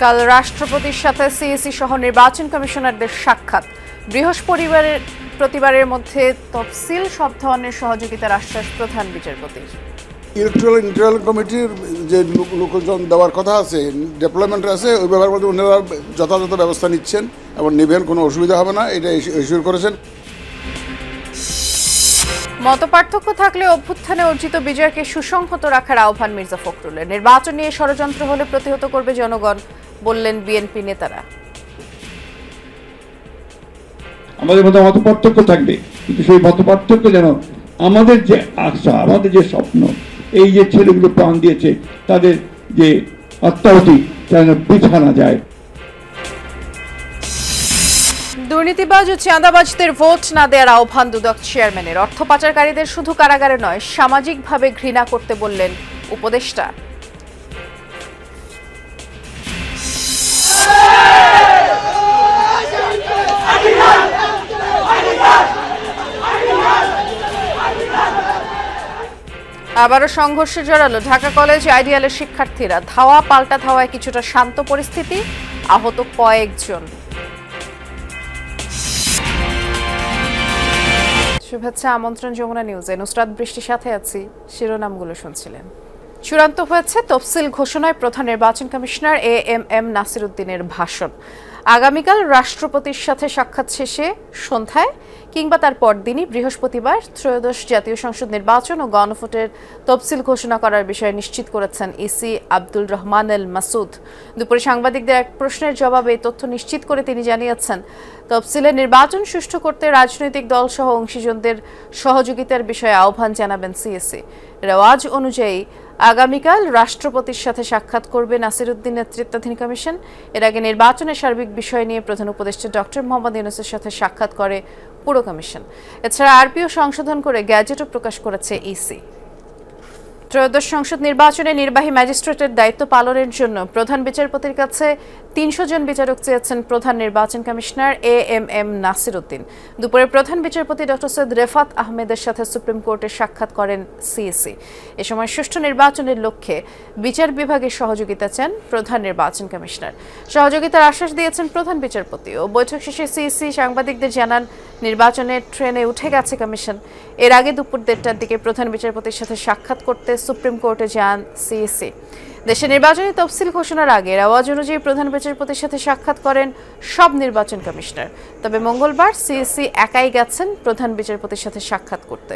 কাল রাষ্ট্রপতির সাথে সিইসি সহ নির্বাচন কমিশনারদের সাক্ষাৎ। বৃহস্পতিবারের মধ্যে তফসিল সব ধরনের সহযোগিতার আশ্বাস প্রধান বিচারপতির। ইন্টারিয়াল কমিটির যে লোকজন দেওয়ার কথা আছে, ডেভেলপমেন্ট আছে, ওই ব্যাপারে মধ্যে ওনারা যথাযথ ব্যবস্থা নিচ্ছেন এবং নেবেন, কোনো অসুবিধা হবে না, এটা ইস্যুর করেছেন। মতপার্থক্য থাকলে অভ্যুত্থানে অর্জিত বিজয়কে সুসংহত রাখার আহ্বান মির্জা ফখরুলের। নির্বাচন নিয়ে ষড়যন্ত্র হলে প্রতিহত করবে জনগণ, বললেন বিএনপি নেতারা। আমাদের মধ্যে মতপার্থক্য থাকবে, কিন্তু সেই মতপার্থক্য যেন আমাদের যে আশা, আমাদের যে স্বপ্ন, এই যে ছেলেগুলো প্রাণ দিয়েছে তাদের যে আত্মাহুতি যেন বৃথা না যায়। দুর্নীতিবাজ ও চাঁদাবাজদের ভোট না দেওয়ার আহ্বান দুদক চেয়ারম্যানের। অর্থ পাচারকারীদের শুধু কারাগারে নয়, সামাজিকভাবে ঘৃণা করতে বললেন উপদেষ্টা। আবারও সংঘর্ষে জড়ালো ঢাকা কলেজ আইডিয়ালের শিক্ষার্থীরা। ধাওয়া পাল্টা ধাওয়ায় কিছুটা শান্ত পরিস্থিতি, আহত কয়েকজন। শুভেচ্ছা, আমন্ত্রণ যমুনা নিউজে। নুসরাত বৃষ্টির সাথে আছি। শিরোনামগুলো শুনছিলেন। চূড়ান্ত হয়েছে তফসিল ঘোষণায় প্রধান নির্বাচন কমিশনার এএমএম নাসির উদ্দিনের ভাষণ। আগামীকাল রাষ্ট্রপতির সাথে সাক্ষাৎ শেষে সন্ধ্যায় কিংবা তার পরদিনই বৃহস্পতিবার ত্রয়োদশ জাতীয় সংসদ নির্বাচন ও গণভোটের তফসিল ঘোষণা করার বিষয়ে নিশ্চিত করেছেন ইসি আব্দুল রহমান এল মাসুদ। দুপুরে সাংবাদিকদের এক প্রশ্নের জবাবে এই তথ্য নিশ্চিত করে তিনি জানিয়েছেন, তফসিলে নির্বাচন সুষ্ঠু করতে রাজনৈতিক দলসহ অংশীজনদের সহযোগিতার বিষয়ে আহ্বান জানাবেন সিএসি। রেওয়াজ অনুযায়ী আগামীকাল রাষ্ট্রপতির সাথে সাক্ষাৎ করবে নাসির উদ্দিন নেতৃত্বাধীন কমিশন। এর আগে নির্বাচনের সার্বিক বিষয় নিয়ে প্রধান উপদেষ্টা ডক্টর মোহাম্মদ ইউনূসের সাথে সাক্ষাৎ করে পুরো কমিশন। এছাড়া আরপিও সংশোধন করে গ্যাজেটও প্রকাশ করেছে ইসি। ত্রয়োদশ সংসদ নির্বাচনে নির্বাহী ম্যাজিস্ট্রেটের দায়িত্ব পালনের জন্য প্রধান বিচারপতির কাছে ৩০০ জন বিচারক চেয়েছেন প্রধান নির্বাচন কমিশনার এএমএম নাসির উদ্দিন। দুপুরে প্রধান বিচারপতি ডক্টর সৈয়দ রেফাত আহমেদের সাথে সুপ্রিম কোর্টে সাক্ষাৎ করেন সিএসি। এ সময় সুষ্ঠু নির্বাচনের লক্ষ্যে বিচার বিভাগের সহযোগিতা চান প্রধান নির্বাচন কমিশনার। সহযোগিতার আশ্বাস দিয়েছেন প্রধান বিচারপতি। ও বৈঠক শেষে সিএসি সাংবাদিকদের জানান, নির্বাচনের ট্রেনে উঠে গেছে কমিশন। এর আগে দুপুর ১:৩০টার দিকে প্রধান বিচারপতির সাথে সাক্ষাৎ করতে সুপ্রিম কোর্টে যান সিএসি। দেশে নির্বাচনী তফসিল ঘোষণার আগে আওয়াজ অনুযায়ী প্রধান বিচারপতির সাথে সাক্ষাৎ করেন সব নির্বাচন কমিশনার। তবে মঙ্গলবার সিএসি একাই গেছেন প্রধান বিচারপতির সাথে সাক্ষাৎ করতে।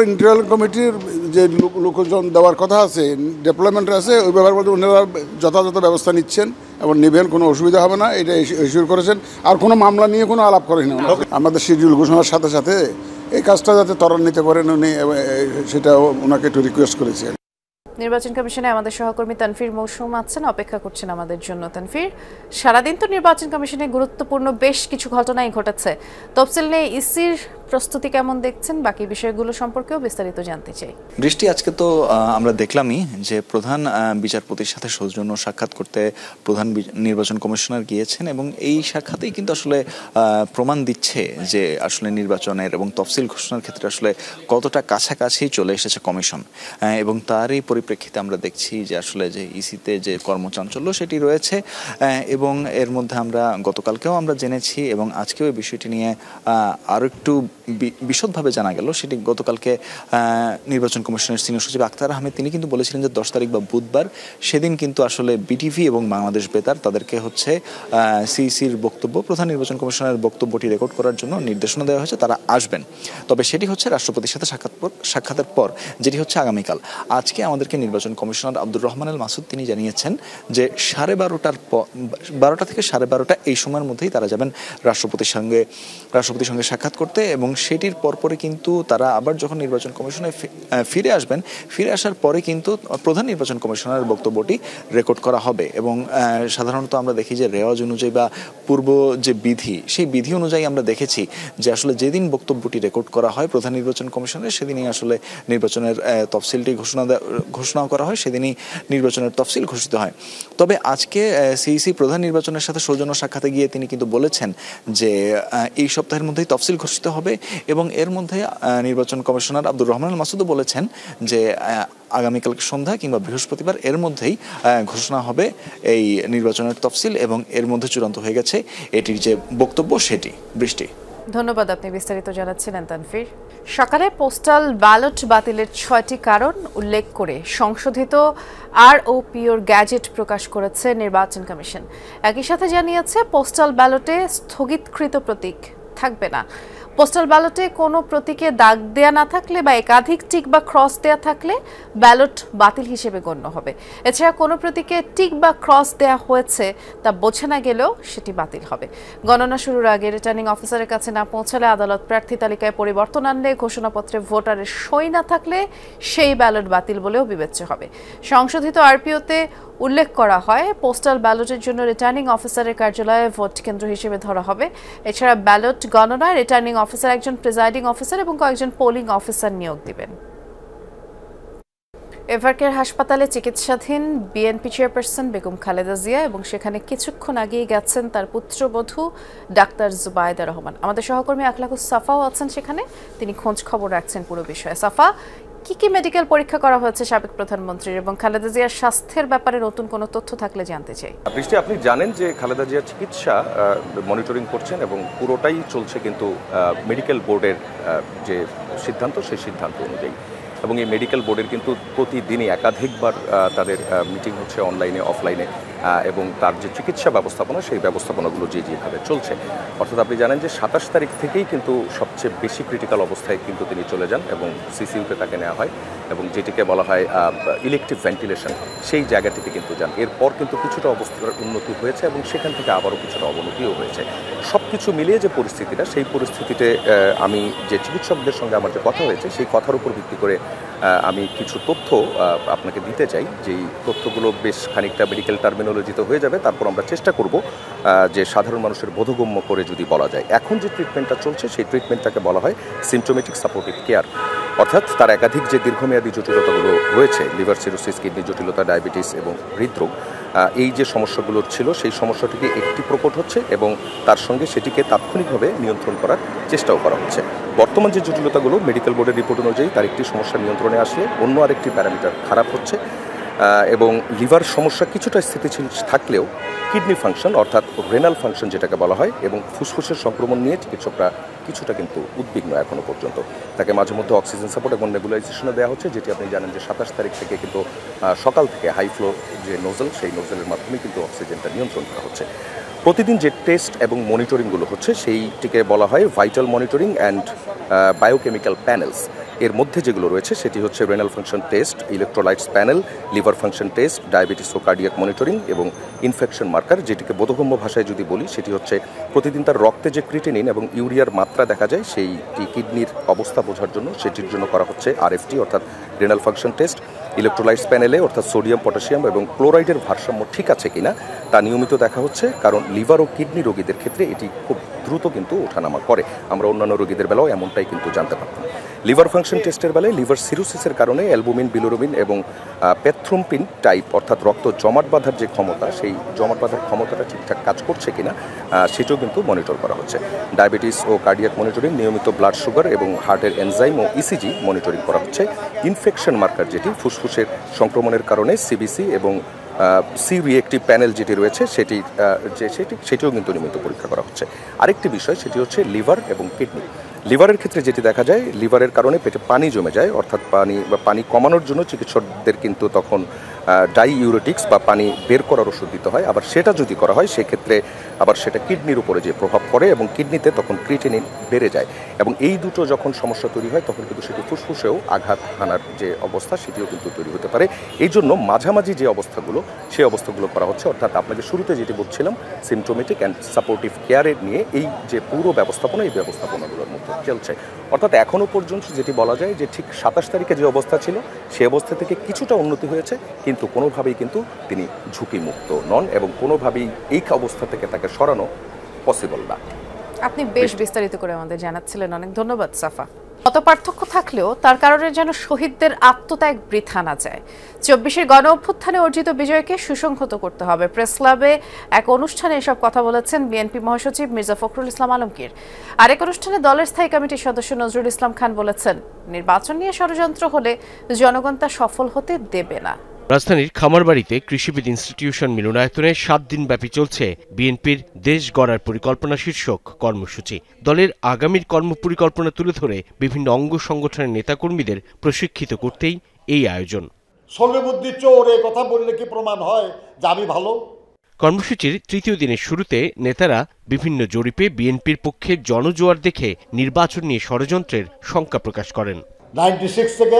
ইন্টারিয়াল কমিটির যে লোকজন দেওয়ার কথা আছে, ডেভেলপমেন্ট আছে, ওই ব্যাপারে মধ্যে ওনারা যথাযথ ব্যবস্থা নিচ্ছেন এবং নেবেন, কোনো অসুবিধা হবে না, এটা ইস্যুর করেছেন। আর কোনো মামলা নিয়ে কোনো আলাপ করেন না। আমাদের শিডিউল ঘোষণার সাথে সাথে এই কাজটা যাতে ত্বরান্বিত করেন উনি, সেটা ওনাকে একটু রিকোয়েস্ট করেছেন। নির্বাচন কমিশনে আমাদের সহকর্মী তানফির মৌসুম আছেন, অপেক্ষা করছেন আমাদের জন্য। তানফির, সারাদিন তো নির্বাচন কমিশনে গুরুত্বপূর্ণ বেশ কিছু ঘটনাই ঘটেছে। তফসিল নিয়ে ইসির প্রস্তুতি কেমন দেখছেন? বাকি বিষয়গুলো সম্পর্কেও বিস্তারিত জানতে চাই। বৃষ্টি, আজকে তো আমরা দেখলামই যে প্রধান বিচারপতির সাথে সৌজন্য সাক্ষাৎ করতে প্রধান নির্বাচন কমিশনার গিয়েছেন এবং এই সাক্ষাতেই কিন্তু আসলে প্রমাণ দিচ্ছে যে আসলে নির্বাচনের এবং তফসিল ঘোষণার ক্ষেত্রে আসলে কতটা কাছাকাছি চলে এসেছে কমিশন। এবং তারই পরিপ্রেক্ষিতে আমরা দেখছি যে আসলে যে ইসিতে যে কর্মচাঞ্চল্য সেটি রয়েছে এবং এর মধ্যে আমরা গতকালকেও আমরা জেনেছি এবং আজকেও এই বিষয়টি নিয়ে আরও একটু বিশদভাবে জানা গেল। সেটি গতকালকে নির্বাচন কমিশনের সিনিয়র সচিব আক্তার আহমেদ তিনি কিন্তু বলেছিলেন যে 10 তারিখ বা বুধবার সেদিন কিন্তু আসলে বিটিভি এবং বাংলাদেশ বেতার তাদেরকে হচ্ছে সিইসির বক্তব্য, প্রধান নির্বাচন কমিশনের বক্তব্যটি রেকর্ড করার জন্য নির্দেশনা দেওয়া হয়েছে, তারা আসবেন। তবে সেটি হচ্ছে রাষ্ট্রপতির সাথে সাক্ষাতের পর, যেটি হচ্ছে আগামীকাল। আজকে আমাদেরকে নির্বাচন কমিশনার আব্দুর রহমান এল মাসুদ তিনি জানিয়েছেন যে 12:30 থেকে 12:30 এই সময়ের মধ্যেই তারা যাবেন রাষ্ট্রপতির সঙ্গে সাক্ষাৎ করতে এবং সেটির পরপরে কিন্তু তারা আবার যখন নির্বাচন কমিশনে ফিরে আসবেন, ফিরে আসার পরে কিন্তু প্রধান নির্বাচন কমিশনারের বক্তব্যটি রেকর্ড করা হবে। এবং সাধারণত আমরা দেখি যে রেওয়াজ অনুযায়ী বা পূর্ব যে বিধি, সেই বিধি অনুযায়ী আমরা দেখেছি যে আসলে যেদিন বক্তব্যটি রেকর্ড করা হয় প্রধান নির্বাচন কমিশনের, সেদিনই আসলে নির্বাচনের তফসিলটি ঘোষণা করা হয়, সেদিনই নির্বাচনের তফসিল ঘোষিত হয়। তবে আজকে সিইসি প্রধান নির্বাচনের সাথে সৌজন্য সাক্ষাতে গিয়ে তিনি কিন্তু বলেছেন যে এই সপ্তাহের মধ্যেই তফসিল ঘোষিত হবে এবং এর মধ্যে নির্বাচন কমিশনার আব্দুর রহমান আল মাসুদও বলেছেন যে আগামীকাল সন্ধ্যা কিংবা বৃহস্পতিবার এর মধ্যেই ঘোষণা হবে এই নির্বাচনের তফসিল, এবং এর মধ্যে চূড়ান্ত হয়ে গেছে এটির যে বক্তব্য সেটি। বৃষ্টি, ধন্যবাদ, আপনি বিস্তারিত জানাচ্ছিলেন তানফির। সকালে পোস্টাল ব্যালট বাতিলের 6টি কারণ উল্লেখ করে সংশোধিত আরওপিওর গ্যাজেট প্রকাশ করেছে নির্বাচন কমিশন। একই সাথে জানিয়েছে পোস্টাল ব্যালটে স্থগিতকৃত প্রতীক থাকবে না। পোস্টাল ব্যালটে কোনো প্রতীকে দাগ দেয়া না থাকলে বা একাধিক টিক বা ক্রস দেয়া থাকলে ব্যালট বাতিল হিসেবে গণ্য হবে। এছাড়া কোনো প্রতীকে টিক বা ক্রস দেয়া হয়েছে তা বোঝা না গেলেও সেটি বাতিল হবে। গণনা শুরুর আগে রিটার্নিং অফিসারের কাছে না পৌঁছালে আদালত প্রার্থী তালিকায় পরিবর্তন আনলে ঘোষণাপত্রে ভোটারের সই না থাকলে সেই ব্যালট বাতিল বলেও বিবেচ্য হবে। সংশোধিত আরপিওতে উল্লেখ করা হয় পোস্টাল ব্যালটের জন্য রিটার্নিং অফিসারের কার্যালয়ে ভোট কেন্দ্র হিসেবে ধরা হবে। এছাড়া ব্যালট গণনায় রিটার্নিং অফিসার, একজন প্রিজাইডিং অফিসার এবং কয়েকজন পোলিং অফিসার নিয়োগ দিবেন। এভারকেয়ার হাসপাতালে চিকিৎসাধীন বিএনপি চেয়ারপারসন বেগম খালেদা জিয়া এবং সেখানে কিছুক্ষণ আগেই গেছেন তার পুত্রবধূ ডাক্তার জুবাইদা রহমান। আমাদের সহকর্মী আখলাকুস সাফাও আছেন সেখানে, তিনি খোঁজ খবর রাখছেন পুরো বিষয়ে। সাফা, কি মেডিকেল পরীক্ষা করা হয়েছে সাবেক প্রধানমন্ত্রীর এবং খালেদা জিয়ার স্বাস্থ্যের ব্যাপারে নতুন কোনো তথ্য থাকলে জানতে চাই। বৃষ্টি, আপনি জানেন যে খালেদা জিয়ার চিকিৎসা মনিটরিং করছেন এবং পুরোটাই চলছে কিন্তু মেডিকেল বোর্ডের যে সিদ্ধান্ত সেই সিদ্ধান্ত অনুযায়ী, এবং এই মেডিকেল বোর্ডের কিন্তু প্রতিদিনই একাধিকবার তাদের মিটিং হচ্ছে অনলাইনে অফলাইনে, এবং তার যে চিকিৎসা ব্যবস্থাপনা সেই ব্যবস্থাপনাগুলো যেভাবে চলছে। অর্থাৎ আপনি জানেন যে 27 তারিখ থেকেই কিন্তু সবচেয়ে বেশি ক্রিটিক্যাল অবস্থায় কিন্তু তিনি চলে যান এবং সিসিইউতে তাকে নেওয়া হয়, এবং যেটিকে বলা হয় ইলেকটিভ ভেন্টিলেশন, সেই জায়গা থেকে কিন্তু যান। এরপর কিন্তু কিছুটা অবস্থার উন্নতি হয়েছে এবং সেখান থেকে আবারও কিছুটা অবনতিও হয়েছে। সব কিছু মিলিয়ে যে পরিস্থিতিটা, সেই পরিস্থিতিতে আমি যে চিকিৎসকদের সঙ্গে আমার যে কথা হয়েছে সেই কথার উপর ভিত্তি করে আমি কিছু তথ্য আপনাকে দিতে চাই। যেই তথ্যগুলো বেশ খানিকটা মেডিকেল টার্মিনোলজিতে হয়ে যাবে, তারপর আমরা চেষ্টা করব যে সাধারণ মানুষের বোধগম্য করে যদি বলা যায়। এখন যে ট্রিটমেন্টটা চলছে সেই ট্রিটমেন্টটাকে বলা হয় সিমটোমেটিক সাপোর্টিভ কেয়ার, অর্থাৎ তার একাধিক যে দীর্ঘমেয়াদী জটিলতাগুলো রয়েছে, লিভার সিরোসিস, কিডনি জটিলতা, ডায়াবেটিস এবং হৃদরোগ, এই যে সমস্যাগুলো ছিল সেই সমস্যাটিকে একটি প্রকট হচ্ছে এবং তার সঙ্গে সেটিকে তাৎক্ষণিকভাবে নিয়ন্ত্রণ করার চেষ্টাও করা হচ্ছে। বর্তমান যে জটিলতাগুলো মেডিকেল বোর্ডের রিপোর্ট অনুযায়ী তার একটি সমস্যা নিয়ন্ত্রণে আসলে অন্য আরেকটি প্যারামিটার খারাপ হচ্ছে, এবং লিভার সমস্যা কিছুটা স্থিতিশীল থাকলেও কিডনি ফাংশন অর্থাৎ রেনাল ফাংশন যেটাকে বলা হয় এবং ফুসফুসের সংক্রমণ নিয়ে চিকিৎসকরা কিছুটা কিন্তু উদ্বিগ্ন এখনও পর্যন্ত। তাকে মাঝে মধ্যে অক্সিজেন সাপোর্ট এবং নেবুলাইজেশনে দেওয়া হচ্ছে, যেটি আপনি জানেন যে 27 তারিখ থেকে কিন্তু সকাল থেকে হাই ফ্লো যে নোজেল, সেই নোজেলের মাধ্যমে কিন্তু অক্সিজেনটা নিয়ন্ত্রণ করা হচ্ছে। প্রতিদিন যে টেস্ট এবং মনিটরিংগুলো হচ্ছে সেইটিকে বলা হয় vital monitoring and biochemical panels. এর মধ্যে যেগুলো রয়েছে সেটি হচ্ছে renal function test, electrolytes panel, liver function test, diabetes ও কার্ডিয়াক মনিটরিং এবং ইনফেকশন মার্কার। যেটিকে বোধগম্য ভাষায় যদি বলি সেটি হচ্ছে প্রতিদিন তার রক্তে যে ক্রিটিনিন এবং ইউরিয়ার মাত্রা দেখা যায় সেইটি কিডনির অবস্থা বোঝার জন্য সেটির জন্য করা হচ্ছে আরএফটি অর্থাৎ রেনাল ফাংশন টেস্ট। ইলেকট্রোলাইটস প্যানেলে অর্থাৎ সোডিয়াম, পটাশিয়াম এবং ক্লোরাইডের ভারসাম্য ঠিক আছে কিনা তা নিয়মিত দেখা হচ্ছে, কারণ লিভার ও কিডনি রোগীদের ক্ষেত্রে এটি খুব দ্রুত কিন্তু ওঠানামা করে। আমরা অন্যান্য রোগীদের বেলাও এমনটাই কিন্তু জানতে পারতাম। লিভার ফাংশন টেস্টের বেলায় লিভার সিরোসিসের কারণে অ্যালবুমিন, বিলিরুবিন এবং প্যাথ্রোম্পিন টাইপ অর্থাৎ রক্ত জমাট বাঁধার যে ক্ষমতা, সেই জমাট বাঁধার ক্ষমতাটা ঠিকঠাক কাজ করছে কিনা সেটাও কিন্তু মনিটর করা হচ্ছে। ডায়াবেটিস ও কার্ডিয়াক মনিটরিং, নিয়মিত ব্লাড সুগার এবং হার্টের এনজাইম ও ইসিজি মনিটরিং করা হচ্ছে। ইনফেকশন মার্কার যেটি ফুসফুসের সংক্রমণের কারণে সিবিসি এবং সি রিয়েক্টিভ প্যানেল যেটি রয়েছে সেটিও কিন্তু নিয়মিত পরীক্ষা করা হচ্ছে। আরেকটি বিষয় সেটি হচ্ছে লিভার এবং কিডনি। লিভারের ক্ষেত্রে যেটি দেখা যায়, লিভারের কারণে পেটে পানি জমে যায়, অর্থাৎ পানি কমানোর জন্য চিকিৎসকদের কিন্তু তখন ডাইইউরেটিক্স বা পানি বের করার ওষুধ দিতে হয়। আবার সেটা যদি করা হয় সেক্ষেত্রে আবার সেটা কিডনির উপরে যে প্রভাব পড়ে এবং কিডনিতে তখন ক্রিটিনিন বেড়ে যায়, এবং এই দুটো যখন সমস্যা তৈরি হয় তখন কিন্তু সেটি ফুসফুসেও আঘাত হানার যে অবস্থা সেটিও কিন্তু তৈরি হতে পারে। এই জন্য মাঝামাঝি যে অবস্থাগুলো সেই অবস্থাগুলো করা হচ্ছে, অর্থাৎ আপনাকে শুরুতে যেটি বলছিলাম সিমটোমেটিক অ্যান্ড সাপোর্টিভ কেয়ারের নিয়ে এই যে পুরো ব্যবস্থাপনা, এই ব্যবস্থাপনাগুলোর মধ্যে চলছে। অর্থাৎ এখনও পর্যন্ত যেটি বলা যায় যে ঠিক 27 তারিখে যে অবস্থা ছিল সেই অবস্থা থেকে কিছুটা উন্নতি হয়েছে, কিন্তু কোনোভাবেই কিন্তু তিনি ঝুঁকিমুক্ত নন এবং কোনোভাবেই এই অবস্থা থেকে তাকে সরানো পসিবল না। আপনি বেশ বিস্তারিত করে আমাদের জানাচ্ছিলেন, অনেক ধন্যবাদ সাফা। মতপার্থক্য থাকলেও তার কারণে যেন শহীদদের আত্মত্যাগ বৃথা না যায়। 24-এর গণ অভ্যুত্থানে অর্জিত বিজয়কে সুসংহত করতে হবে। প্রেস ক্লাবে এক অনুষ্ঠানে এসব কথা বলেছেন বিএনপি মহাসচিব মির্জা ফখরুল ইসলাম আলমগীর। আরেক অনুষ্ঠানে দলের স্থায়ী কমিটির সদস্য নজরুল ইসলাম খান বলেছেন, নির্বাচন নিয়ে ষড়যন্ত্র হলে জনগণ তা সফল হতে দেবে না। রাজধানীর খামারবাড়িতে কৃষিবিদ ইনস্টিটিউশন মিলনায়তনে 7 দিনব্যাপী চলছে বিএনপির দেশ গড়ার পরিকল্পনা শীর্ষক কর্মসূচি। দলের আগামীর কর্মপরিকল্পনা তুলে ধরে বিভিন্ন অঙ্গ সংগঠনের নেতাকর্মীদের প্রশিক্ষিত করতেই এই আয়োজন। সর্ববুদ্ধি চোর এই কথা বললে কি প্রমাণ হয় যে আমি ভালো? কর্মসূচির তৃতীয় দিনের শুরুতে নেতারা বিভিন্ন জরিপে বিএনপির পক্ষে জনজোয়ার দেখে নির্বাচন নিয়ে ষড়যন্ত্রের শঙ্কা প্রকাশ করেন। 96 থেকে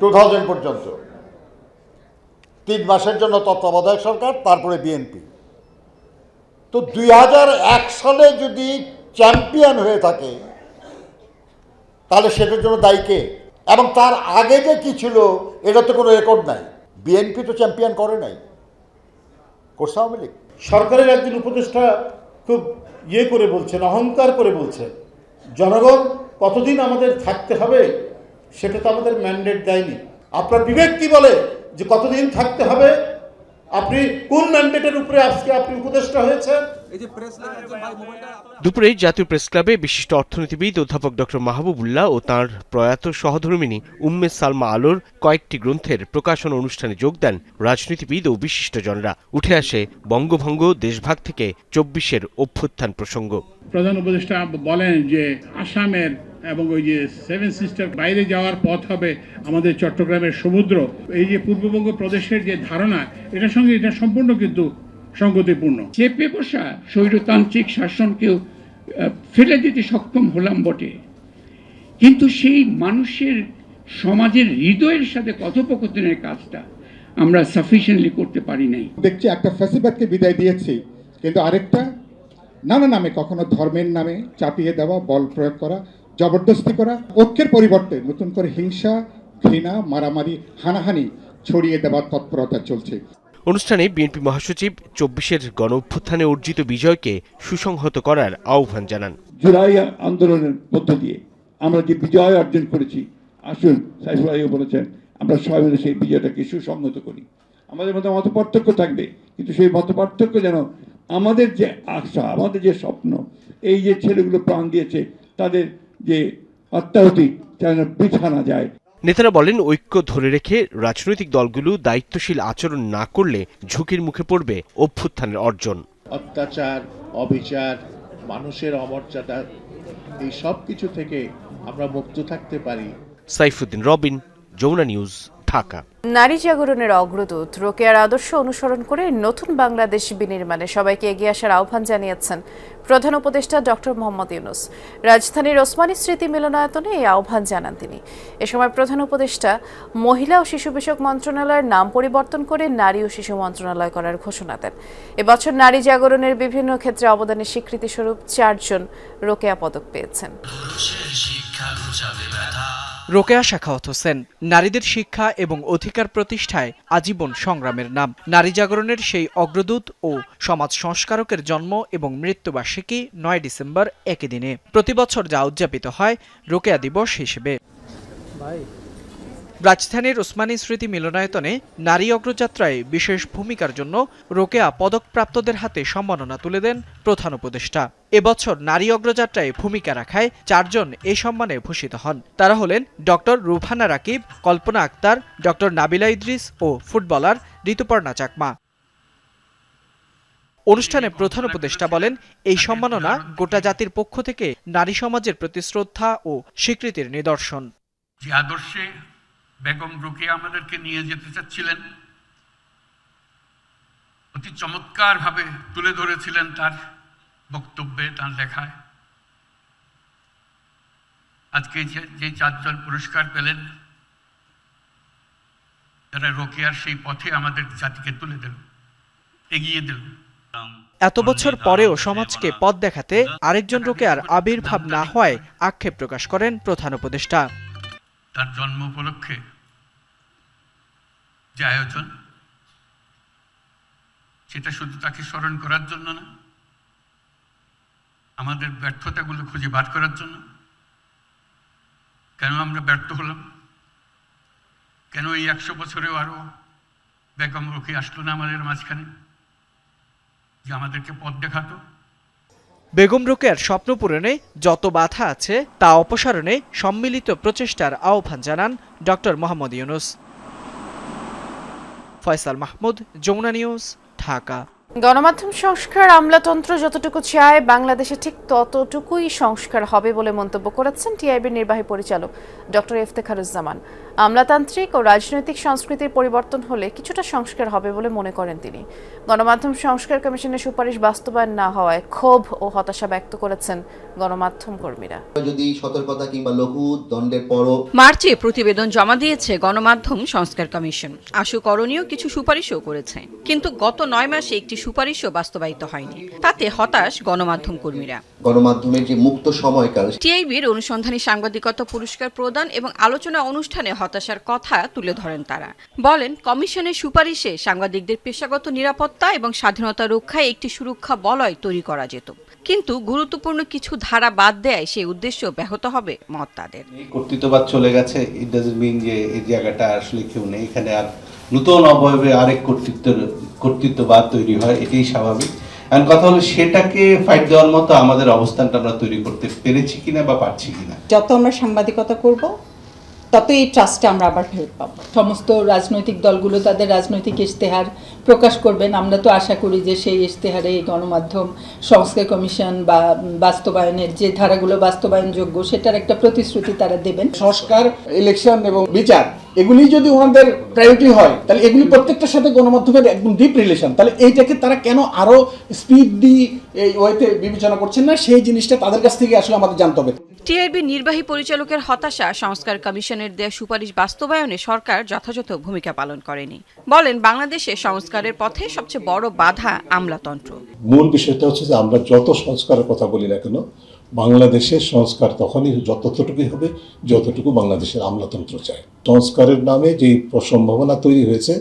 2000 পর্যন্ত 3 মাসের জন্য তত্ত্বাবধায়ক সরকার, তারপরে বিএনপি। তো 2001 সালে যদি চ্যাম্পিয়ন হয়ে থাকে তাহলে সেটার জন্য দায়ী কে? এবং তার আগে যে কি ছিল এটা তো কোনো রেকর্ড নাই। বিএনপি তো চ্যাম্পিয়ন করে নাই, করছে আওয়ামী লীগ। সরকারের একজন উপদেষ্টা খুব করে বলছেন, অহংকার করে বলছেন, জনগণ কতদিন আমাদের থাকতে হবে সেটা তো আমাদের ম্যান্ডেট দেয়নি। আপনার বিবেক কি বলে যে কতদিন থাকতে হবে? আপনি কোন ম্যান্ডেটের উপরে আজকে আপনি উপদেষ্টা হয়েছেন? দুপুরে জাতীয় প্রেস ক্লাবে বিশিষ্ট অর্থনীতিবিদ অধ্যাপক ডক্টর মাহবুবুল্লাহ ও তাঁর প্রয়াত সহধর্মিণী উম্মে সালমা আলোর কয়েকটি গ্রন্থের প্রকাশন অনুষ্ঠানে যোগ দেন রাজনীতিবিদ ও বিশিষ্টজনরা। উঠে আসে বঙ্গভঙ্গ, দেশভাগ থেকে 24-এর অভ্যুত্থান প্রসঙ্গ। প্রধান উপদেষ্টা বলেন যে আসামের এবং ওই যে 7 সিস্টার বাইরে যাওয়ার পথ হবে আমাদের চট্টগ্রামের সমুদ্র। এই যে পূর্ববঙ্গ প্রদেশের যে ধারণা, এটার সঙ্গে এটা সম্পূর্ণ কিন্তু সংগতিপূর্ণ। চেপে বসা স্বৈরতান্ত্রিক শাসনকেও ফেলে দিতে সক্ষম হলাম বটে, কিন্তু সেই মানুষের সমাজের হৃদয়ের সাথে কথোপকথনের কাজটা আমরা সাফিসিয়েন্টলি করতে পারি নাই। দেখছি একটা ফ্যাসিবাদকে বিদায় দিয়েছি, কিন্তু আরেকটা নানা নামে, কখনো ধর্মের নামে চাপিয়ে দেওয়া, বল প্রয়োগ করা, জবরদস্তি করা, ঐক্যের পরিবর্তে নতুন করে হিংসা, ঘৃণা, মারামারি, হানাহানি ছড়িয়ে দেওয়ার তৎপরতা চলছে। অনুষ্ঠানে বিএনপি মহাসচিব 24-এর গণ অভ্যুত্থানে অর্জিত বিজয়কে সুসংহত করার আহ্বান জানান। জুলাই আন্দোলনের মধ্য দিয়ে আমরা যে বিজয় অর্জন করেছি, আসুন, সাইফুল ভাইও বলেছেন, আমরা সবাই মিলে সেই বিজয়টাকে সুসংহত করি। আমাদের মধ্যে মতপার্থক্য থাকবে, কিন্তু সেই মতপার্থক্য যেন আমাদের যে আশা, আমাদের যে স্বপ্ন, এই যে ছেলেগুলো প্রাণ দিয়েছে তাদের যে আত্মাহুতি যেন বৃথা না যায়। নেতারা বলেন, ঐক্য ধরে রেখে রাজনৈতিক দলগুলো দায়িত্বশীল আচরণ না করলে ঝুঁকির মুখে পড়বে অভ্যুত্থানের অর্জন। অত্যাচার, অবিচার, মানুষের অমর্যাদা, এই সব কিছু থেকে আমরা মুক্ত থাকতে পারি। সাইফুদ্দিন রবিন, যমুনা নিউজ, ঢাকা। নারী জাগরণের অগ্রদূত রোকেয়ার আদর্শ অনুসরণ করে নতুন বাংলাদেশ বিনির্মাণে সবাইকে এগিয়ে আসার আহ্বান জানিয়েছেন প্রধান উপদেষ্টা ডক্টর মোহাম্মদ ইউনূস। রাজধানীর ওসমানী স্মৃতি মিলনায়তনে এই আহ্বান জানান তিনি। এ সময় প্রধান উপদেষ্টা মহিলা ও শিশু বিষয়ক মন্ত্রণালয়ের নাম পরিবর্তন করে নারী ও শিশু মন্ত্রণালয় করার ঘোষণা দেন। এবছর নারী জাগরণের বিভিন্ন ক্ষেত্রে অবদানের স্বীকৃতিস্বরূপ 4 জন রোকেয়া পদক পেয়েছেন। রোকেয়া সাখাওয়াত হোসেন নারীদের শিক্ষা এবং অধিকার প্রতিষ্ঠায় আজীবন সংগ্রামের নাম। নারী জাগরণের সেই অগ্রদূত ও সমাজ সংস্কারকের জন্ম এবং মৃত্যুবার্ষিকী 9 ডিসেম্বর একই দিনে। প্রতিবছর যা উদযাপিত হয় রোকেয়া দিবস হিসেবে। রাজধানীর ওসমানী স্মৃতি মিলনায়তনে নারী অগ্রযাত্রায় বিশেষ ভূমিকার জন্য রোকেয়া পদকপ্রাপ্তদের হাতে সম্মাননা তুলে দেন প্রধান উপদেষ্টা। এবছর নারী অগ্রযাত্রায় ভূমিকা রাখায় 4 জন এ সম্মানে ভূষিত হন। তারা হলেন ডক্টর রুবহানা রাকিব, কল্পনা আক্তার, ডক্টর নাবিলা ইদ্রিস ও ফুটবলার ঋতুপর্ণা চাকমা। অনুষ্ঠানে প্রধান উপদেষ্টা বলেন, এই সম্মাননা গোটা জাতির পক্ষ থেকে নারী সমাজের প্রতি শ্রদ্ধা ও স্বীকৃতির নিদর্শন। যে আদর্শে বেগম রোকেয়া আমাদেরকে নিয়ে যেতে চাচ্ছিলেন, অতি চমৎকারভাবে তুলে ধরেছিলেন তার বক্তব্যে, তার লেখায়। আজকে যে 4 জন পুরস্কার পেলেন, তারা রোকেয়ার সেই পথে আমাদের জাতিকে তুলে দিল, এগিয়ে দিল। এত বছর পরেও সমাজকে পথ দেখাতে আরেকজন রোকেয়ার আবির্ভাব না হওয়ায় আক্ষেপ প্রকাশ করেন প্রধান উপদেষ্টা। তার জন্ম উপলক্ষে যে আয়োজন, সেটা শুধু তাকে স্মরণ করার জন্য না, আমাদের ব্যর্থতাগুলো খুঁজে বার করার জন্য, কেন আমরা ব্যর্থ হলাম? কেন এই 100 বছরেও আরো বেগম রোকেয়া আসলো না আমাদের মাঝখানে, যে আমাদেরকে পথ দেখাতো? বেগম রোকেয়ার স্বপ্ন পূরণে যত বাধা আছে তা অপসারণে সম্মিলিত প্রচেষ্টার আহ্বান জানান ডক্টর মোহাম্মদ ইউনূস। ফয়সাল মাহমুদ, যমুনা নিউজ, ঢাকা। গণমাধ্যম সংস্কার আমলাতন্ত্র যতটুকু চায় বাংলাদেশে ঠিক ততটুকুই সংস্কার হবে বলে মন্তব্য করেছেন টিআইবির নির্বাহী পরিচালক ডক্টর ইফতেখারুজ্জামান। আমলাতান্ত্রিক ও রাজনৈতিক সংস্কৃতির পরিবর্তন হলে কিছুটা সংস্কার হবে বলে মনে করেন তিনি। গণমাধ্যম সংস্কার কমিশনের সুপারিশ বাস্তবায়ন না হওয়ায় ক্ষোভ ও হতাশা ব্যক্ত করেছেন গণমাধ্যম কর্মীরা। যদি সতর্কতা কিংবা লঘু দণ্ডের পরও মার্চে প্রতিবেদন জমা দিয়েছে গণমাধ্যম সংস্কার কমিশন। আশু করণীয় কিছু সুপারিশও করেছে, কিন্তু গত 9 মাসে একটি সুপারিশও বাস্তবায়িত হয়নি। তাতে হতাশ গণমাধ্যম কর্মীরা। গণমাধ্যমের যে মুক্ত সময়কাল, টিআইবির অনুসন্ধানী সাংবাদিকতা পুরস্কার প্রদান এবং আলোচনা অনুষ্ঠানে হতাশার কথা তুলে ধরেন তারা। বলেন, কমিশনের সুপারিশে সাংবাদিকদের পেশাগত নিরাপত্তা এবং স্বাধীনতা রক্ষায় একটি সুরক্ষা বলয় তৈরি করা যেত, কিন্তু গুরুত্বপূর্ণ কিছু ধারা বাদ দেয় সেই উদ্দেশ্য ব্যাহত হবে মত তাদের। কর্তৃত্ববাদ চলে গেছে, ইট ডাজন্ট মিন যে এই জায়গাটা আসলে কেউ নেই, এখানে আর নতুন অবয়বে আরেক কর্তৃত্ববাদ তৈরি হয়, এটাই স্বাভাবিক। আর কথা হলো সেটাকে ফাইট দেওয়ার মতো আমাদের অবস্থানটা আমরা তৈরি করতে পেরেছি কিনা বা পারছি কিনা। যত আমরা সাংবাদিকতা করব তত এই ট্রাস্টটা আমরা আবার ফেরত পাবো। সমস্ত রাজনৈতিক দলগুলো তাদের রাজনৈতিক ইশতেহার প্রকাশ করবেন। আমরা তো আশা করি যে সেই ইশতেহারে গণমাধ্যম সংস্কার কমিশন বা বাস্তবায়নের যে ধারাগুলো বাস্তবায়নযোগ্য সেটার একটা প্রতিশ্রুতি তারা দেবেন। সংস্কার, ইলেকশন এবং বিচার এগুলি যদি ওনাদের প্রায়োরিটি হয়, তাহলে এগুলি প্রত্যেকটার সাথে গণমাধ্যমের একদম ডিপ রিলেশন। তাহলে এইটাকে তারা কেন আরো স্পিড দিয়ে এই ওয়েতে বিবেচনা করছেন না, সেই জিনিসটা তাদের কাছ থেকে আসলে আমাদের জানতে হবে। টিআইবির নির্বাহী পরিচালকের হতাশা সংস্কার কমিশনের দেয়া সুপারিশ বাস্তবায়নে সরকার যথাযথ ভূমিকা পালন করেনি। বলেন, বাংলাদেশে সংস্কারের পথে সবচেয়ে বড় বাধা আমলাতন্ত্র। মূল বিষয়টা হচ্ছে যে আমরা যত সংস্কারের কথা বলি না কেন, বাংলাদেশের সংস্কার তখনই যতটুকুই হবে যতটুকু বাংলাদেশের আমলাতন্ত্র চায়। সংস্কারের নামে যে সম্ভাবনা তৈরি হয়েছে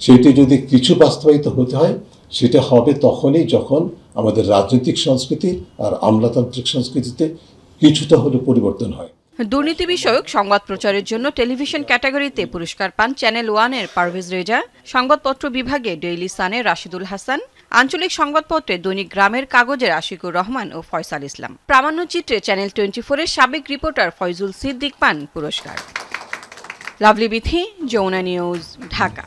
সেটি যদি কিছু বাস্তবায়িত হতে হয়, সেটা হবে তখনই যখন আমাদের রাজনৈতিক সংস্কৃতি আর আমলাতান্ত্রিক সংস্কৃতিতে কিছুটা হলে পরিবর্তন হয়। দুর্নীতি বিষয়ক সংবাদ প্রচারের জন্য টেলিভিশন ক্যাটাগরিতে পুরস্কার পান চ্যানেল 1-এর পারভেজ রেজা, সংবাদপত্র বিভাগে ডেইলি সানের রাশিদুল হাসান, আঞ্চলিক সংবাদপত্রে দৈনিক গ্রামের কাগজের আশিকুর রহমান ও ফয়সাল ইসলাম। প্রামাণ্যচিত্রে চ্যানেল 24-এর সাবেক রিপোর্টার ফয়জুল সিদ্দিক পান পুরস্কার। লাভলি বিথি, যমুনা নিউজ, ঢাকা।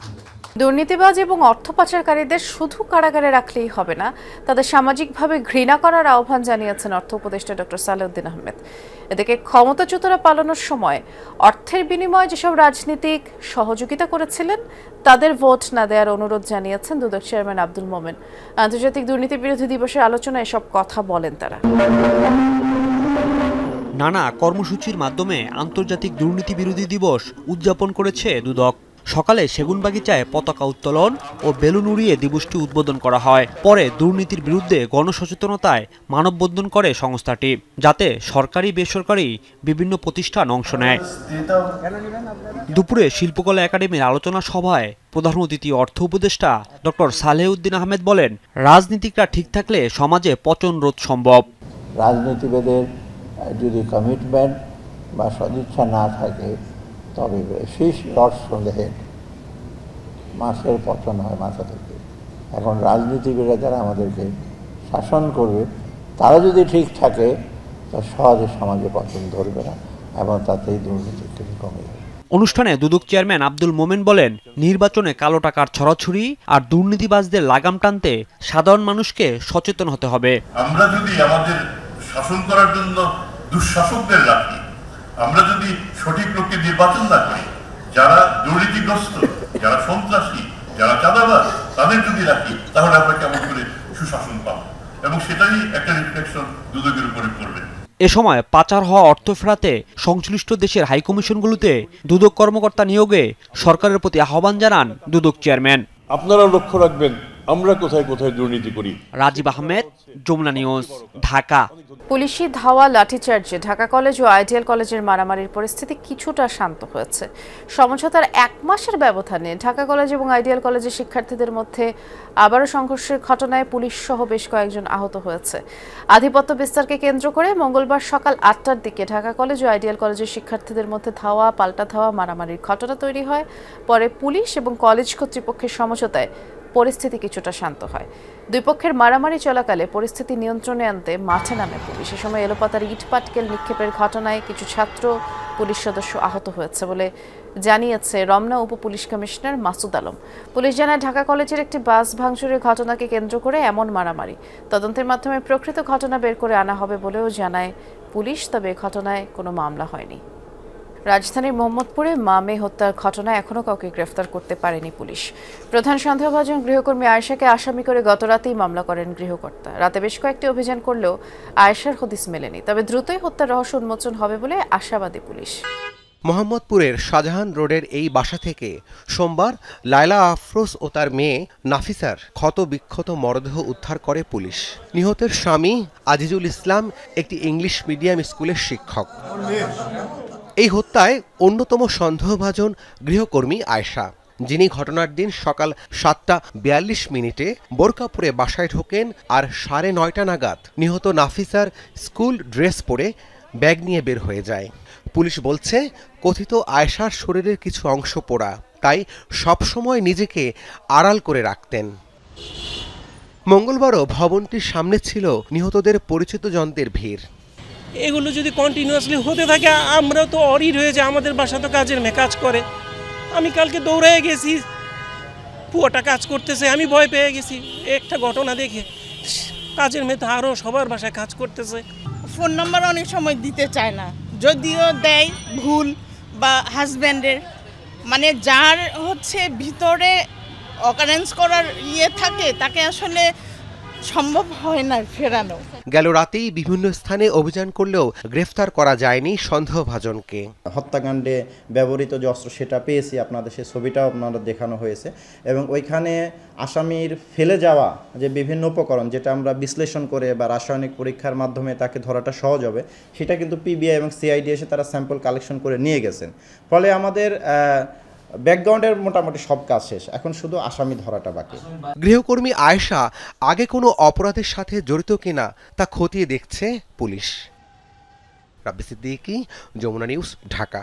দুর্নীতিবাজ এবং অর্থ পাচারকারীদের শুধু কারাগারে রাখলেই হবে না, তাদের সামাজিকভাবে ঘৃণা করার আহ্বান জানিয়েছেন অর্থ উপদেষ্টা ডক্টর সালেউদ্দিন আহমেদ। এদিকে ক্ষমতাচ্যুতরা পালানোর সময় অর্থের বিনিময়ে যেসব রাজনীতিক সহযোগিতা করেছিলেন তাদের ভোট না দেওয়ার অনুরোধ জানিয়েছেন দুদক চেয়ারম্যান আব্দুল মোমেন। আন্তর্জাতিক দুর্নীতি বিরোধী দিবসের আলোচনায় এসব কথা বলেন তারা। নানা কর্মসূচির মাধ্যমে আন্তর্জাতিক দুর্নীতি বিরোধী দিবস উদযাপন করেছে দুদক। সকালে সেগুনবাগিচায় পতাকা উত্তোলন ও বেলুন উড়িয়ে দিবসটি উদ্বোধন করা হয়। পরে দুর্নীতির বিরুদ্ধে গণসচেতনতায় মানববন্ধন করে সংস্থাটি, যাতে সরকারি বেসরকারি বিভিন্ন প্রতিষ্ঠান অংশ নেয়। দুপুরে শিল্পকলা একাডেমির আলোচনা সভায় প্রধান অতিথি অর্থ উপদেষ্টা ডক্টর সালেউদ্দিন আহমেদ বলেন, রাজনীতিকরা ঠিক থাকলে সমাজে পচন রোধ সম্ভব। রাজনীতিবিদের যদি কমিটমেন্ট বা সদিচ্ছা না থাকে তবে ফিশ রটস ফ্রম দ্য হেড, মাছের পতন হয় মাথা থেকে। এখন রাজনীতিবিদরা যারা আমাদেরকে শাসন করবে তারা যদি ঠিক থাকে তা সহজে সমাজে পতন ধরবে না এবং তাতেই দুর্নীতি কমে যাবে। অনুষ্ঠানে দুদক চেয়ারম্যান আব্দুল মোমেন বলেন, নির্বাচনে কালো টাকার ছড়াছড়ি আর দুর্নীতিবাজদের লাগাম টানতে সাধারণ মানুষকে সচেতন হতে হবে। আমরা যদি আমাদের শাসন করার জন্য দুঃশাসকদের রাখি, আমরা যদি সঠিক লোককে নির্বাচন না করি, যারা দুর্নীতিগ্রস্ত, যারা সন্ত্রাসী, যারা চাঁদাবাজ, তাদের যদি রাখি, তাহলে আমরা কেমন করে সুশাসন পাবো, এবং সেটাই একটা রিফ্লেকশন দুদকের উপরে পড়বে। এ সময় পাচার হওয়া অর্থ ফেরাতে সংশ্লিষ্ট দেশের হাইকমিশনগুলোতে দুদক কর্মকর্তা নিয়োগে সরকারের প্রতি আহ্বান জানান দুদক চেয়ারম্যান। আপনারা লক্ষ্য রাখবেন আমরা কোথায় কোথায় দুর্নীতি করি। রাজীব আহমেদ, যমুনা নিউজ, ঢাকা। পুলিশি ধাওয়া লাঠিচার্জে ঢাকা কলেজ ও আইডিয়াল কলেজের মারামারির পরিস্থিতি কিছুটা শান্ত হয়েছে। সমঝোতার 1 মাসের ব্যবধানে ঢাকা কলেজ এবং আইডিয়াল কলেজের শিক্ষার্থীদের মধ্যে আবারও সংঘর্ষের ঘটনায় পুলিশ সহ বেশ কয়েকজন আহত হয়েছে। আধিপত্য বিস্তারকে কেন্দ্র করে মঙ্গলবার সকাল 8টার দিকে ঢাকা কলেজ ও আইডিয়াল কলেজের শিক্ষার্থীদের মধ্যে ধাওয়া পাল্টা ধাওয়া মারামারির ঘটনা তৈরি হয়। পরে পুলিশ এবং কলেজ কর্তৃপক্ষের সমঝোতায় পরিস্থিতি কিছুটা শান্ত হয়। দুই পক্ষের মারামারি চলাকালে পরিস্থিতি নিয়ন্ত্রণে আনতে মাঠে নামে পুলিশ। এ সময় এলোপাতার ইট পাটকেল নিক্ষেপের ঘটনায় কিছু ছাত্র পুলিশ সদস্য আহত হয়েছে বলে জানিয়েছে রমনা উপ police commissioner Masud Alam. Police জানায় ঢাকা কলেজের একটি বাস ভাঙচুরের ঘটনাকে কেন্দ্র করে এমন মারামারি। তদন্তের মাধ্যমে প্রকৃত ঘটনা বের করে আনা হবে বলেও জানায় পুলিশ, তবে এ ঘটনায় কোনো মামলা হয়নি। রাজধানীর মোহাম্মদপুরে মা মেয়ে হত্যার ঘটনায় এখনও কাউকে গ্রেফতার করতে পারেনি পুলিশ। প্রধান সন্দেহভাজন গৃহকর্মী আয়েশাকে আসামি করে গতরাতেই মামলা করেন গৃহকর্তা। রাতে বেশ কয়েকটি অভিযান করলেও আয়েশার হদিস মেলেনি, তবে দ্রুতই হত্যার রহস্য উন্মোচন হবে বলে আশাবাদী পুলিশ। মোহাম্মদপুরের শাহজাহান রোডের এই বাসা থেকে সোমবার লায়লা আফরোজ ও তার মেয়ে নাফিসার ক্ষত বিক্ষত মরদেহ উদ্ধার করে পুলিশ। নিহতের স্বামী আজিজুল ইসলাম একটি ইংলিশ মিডিয়াম স্কুলের শিক্ষক। এই হত্যায় অন্যতম সন্দেহভাজন গৃহকর্মী আয়েশা, যিনি ঘটনার দিন সকাল 7:42 বোরকা পরে বাসায় ঢোকেন আর 9:30 নাগাদ নিহত নাফিসার স্কুল ড্রেস পরে ব্যাগ নিয়ে বের হয়ে যায়। পুলিশ বলছে কথিত আয়েশার শরীরের কিছু অংশ পোড়া, তাই সবসময় নিজেকে আড়াল করে রাখতেন। মঙ্গলবারও ভবনটির সামনে ছিল নিহতদের পরিচিত জনদের ভিড়। এগুলো যদি কন্টিনিউয়াসলি হতে থাকে আমরা তো অরিড হয়ে যায়। আমাদের বাসা তো কাজের মেয়ে কাজ করে। আমি কালকে দৌড়ায় গেছি, পুয়াটা কাজ করতেছে, আমি ভয় পেয়ে গেছি একটা ঘটনা দেখে। কাজের মেয়ে তো আরও সবার বাসায় কাজ করতেছে। ফোন নাম্বার অনেক সময় দিতে চায় না, যদিও দেয় ভুল বা হাজব্যান্ডের, মানে যার হচ্ছে ভিতরে অকারেন্স করার থাকে তাকে আসলে সম্ভব হয় না ফেরানো। গেল রাতেই বিভিন্ন স্থানে অভিযান করলেও গ্রেফতার করা যায়নি সন্দেহভাজনকে। হত্যাকাণ্ডে ব্যবহৃত যে অস্ত্র সেটা পেয়েছি, আপনাদের সেই ছবিটাও আপনাদের দেখানো হয়েছে, এবং ওইখানে আসামির ফেলে যাওয়া যে বিভিন্ন উপকরণ যেটা আমরা বিশ্লেষণ করে বা রাসায়নিক পরীক্ষার মাধ্যমে তাকে ধরাটা সহজ হবে, সেটা কিন্তু পিবিআই এবং সিআইডি এসে তারা স্যাম্পল কালেকশন করে নিয়ে গেছেন। ফলে আমাদের ব্যাকগ্রাউন্ডের মোটামুটি সব কাজ শেষ, এখন শুধু আসামি ধরাটা বাকি। গৃহকর্মী আয়েশা আগে কোনো অপরাধের সাথে জড়িত কিনা তা খতিয়ে দেখছে পুলিশ। রাব্বি সিদ্দিকী, যমুনা নিউজ, ঢাকা।